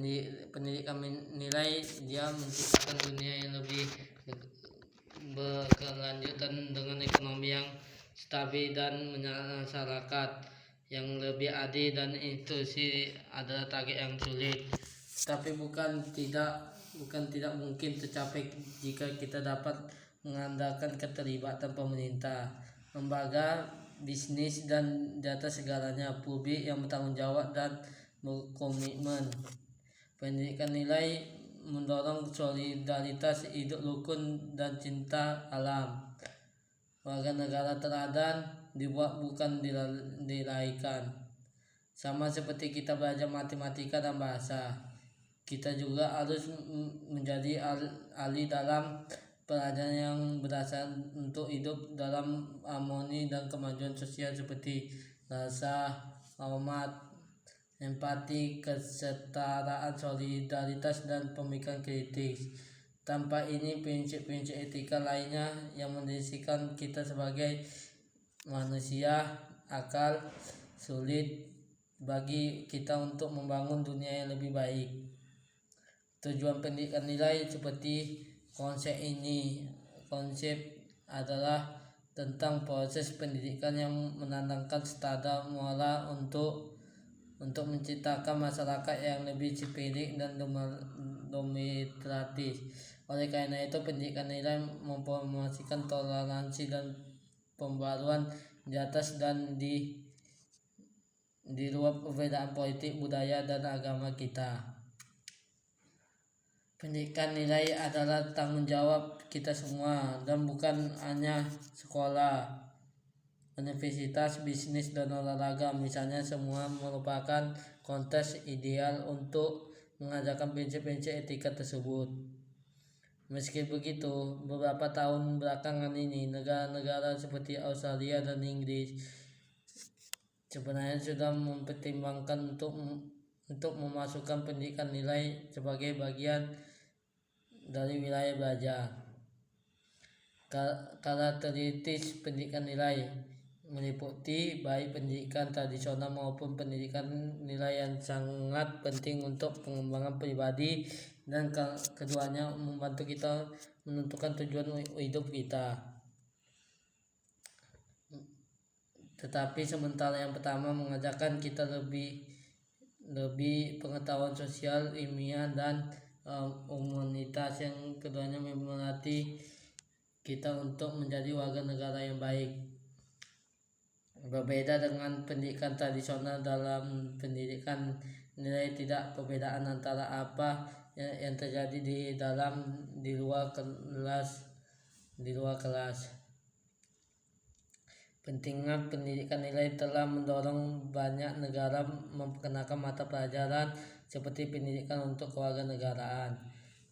Pendidikan nilai dia menciptakan dunia yang lebih berkelanjutan dengan ekonomi yang stabil dan masyarakat yang lebih adil dan inklusif adalah target yang sulit, tapi bukan tidak mungkin tercapai jika kita dapat mengandalkan keterlibatan pemerintah, lembaga, bisnis, dan data segalanya publik yang bertanggung jawab dan berkomitmen. Pendidikan nilai mendorong solidaritas, hidup rukun, dan cinta alam. Warga negara teladan dibuat bukan dilahirkan. Sama seperti kita belajar matematika dan bahasa, kita juga harus menjadi ahli dalam pelajaran yang berdasar untuk hidup dalam harmoni dan kemajuan sosial seperti rasa, hormat, empati, kesetaraan, solidaritas, dan pemikiran kritis. Tanpa ini, prinsip-prinsip etika lainnya yang mendirikan kita sebagai manusia akan sulit bagi kita untuk membangun dunia yang lebih baik. Tujuan pendidikan nilai seperti konsep adalah tentang proses pendidikan yang menanamkan standar moral untuk menciptakan masyarakat yang lebih civilik dan demokratis. Oleh karena itu, pendidikan nilai mempromosikan toleransi dan pembaruan di atas dan di luar perbedaan politik, budaya, dan agama kita. Pendidikan nilai adalah tanggung jawab kita semua dan bukan hanya sekolah, universitas, bisnis, dan olahraga misalnya, semua merupakan konteks ideal untuk mengajarkan prinsip-prinsip etika tersebut. Meski begitu, beberapa tahun belakangan ini negara-negara seperti Australia dan Inggris sebenarnya sudah mempertimbangkan untuk memasukkan pendidikan nilai sebagai bagian dari wilayah belajar. Karakteristik pendidikan nilai meliputi baik pendidikan tradisional maupun pendidikan nilai yang sangat penting untuk pengembangan pribadi, dan keduanya membantu kita menentukan tujuan hidup kita. Tetapi sementara yang pertama mengajarkan kita lebih pengetahuan sosial, ilmiah, dan humanitas, yang keduanya melatih kita untuk menjadi warga negara yang baik. Berbeda dengan pendidikan tradisional, dalam pendidikan nilai tidak perbedaan antara apa yang terjadi di luar kelas. Pentingnya pendidikan nilai telah mendorong banyak negara memperkenalkan mata pelajaran seperti pendidikan untuk kewarganegaraan.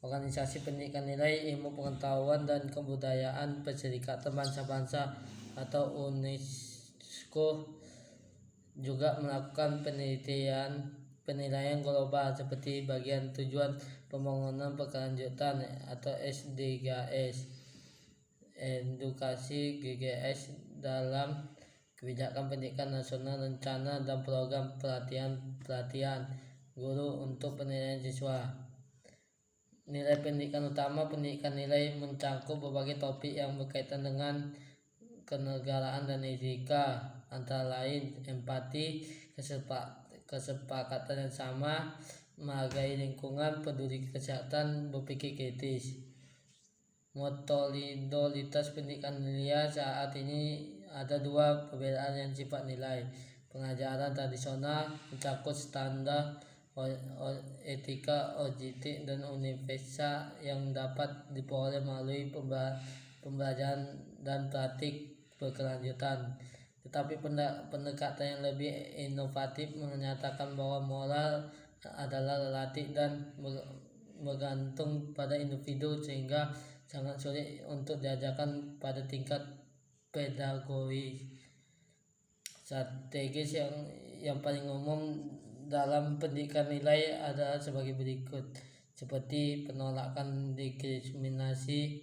Organisasi pendidikan nilai, ilmu pengetahuan, dan kebudayaan Perserikatan Bangsa-Bangsa atau UNESCO juga melakukan penilaian global seperti bagian tujuan pembangunan berkelanjutan atau SDGs, edukasi GGS dalam kebijakan pendidikan nasional, rencana dan program pelatihan guru untuk penilaian siswa. Nilai pendidikan utama. Pendidikan nilai mencakup berbagai topik yang berkaitan dengan kenegaraan dan etika, antara lain empati, kesepakatan yang sama, menghargai lingkungan, peduli kesehatan, berpikir kritis. Modalitas pendidikan nilai saat ini ada dua perbedaan yang sifat nilai. Pengajaran tradisional mencakup standar etika objektif dan universal yang dapat diperoleh melalui pembelajaran dan praktik berkelanjutan. Tetapi pendekatan yang lebih inovatif menyatakan bahwa moral adalah relatif dan bergantung pada individu, sehingga sangat sulit untuk diajarkan pada tingkat pedagogis. Strategis yang paling umum dalam pendidikan nilai adalah sebagai berikut, seperti penolakan diskriminasi,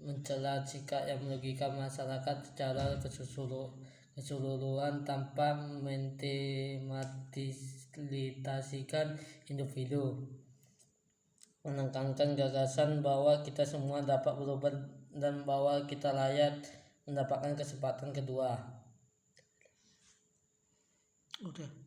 mencela sikap yang merugikan masyarakat secara keseluruhan tanpa memfasilitasikan individu, menekankan gagasan bahwa kita semua dapat berubah dan bahwa kita layak mendapatkan kesempatan kedua. Udah.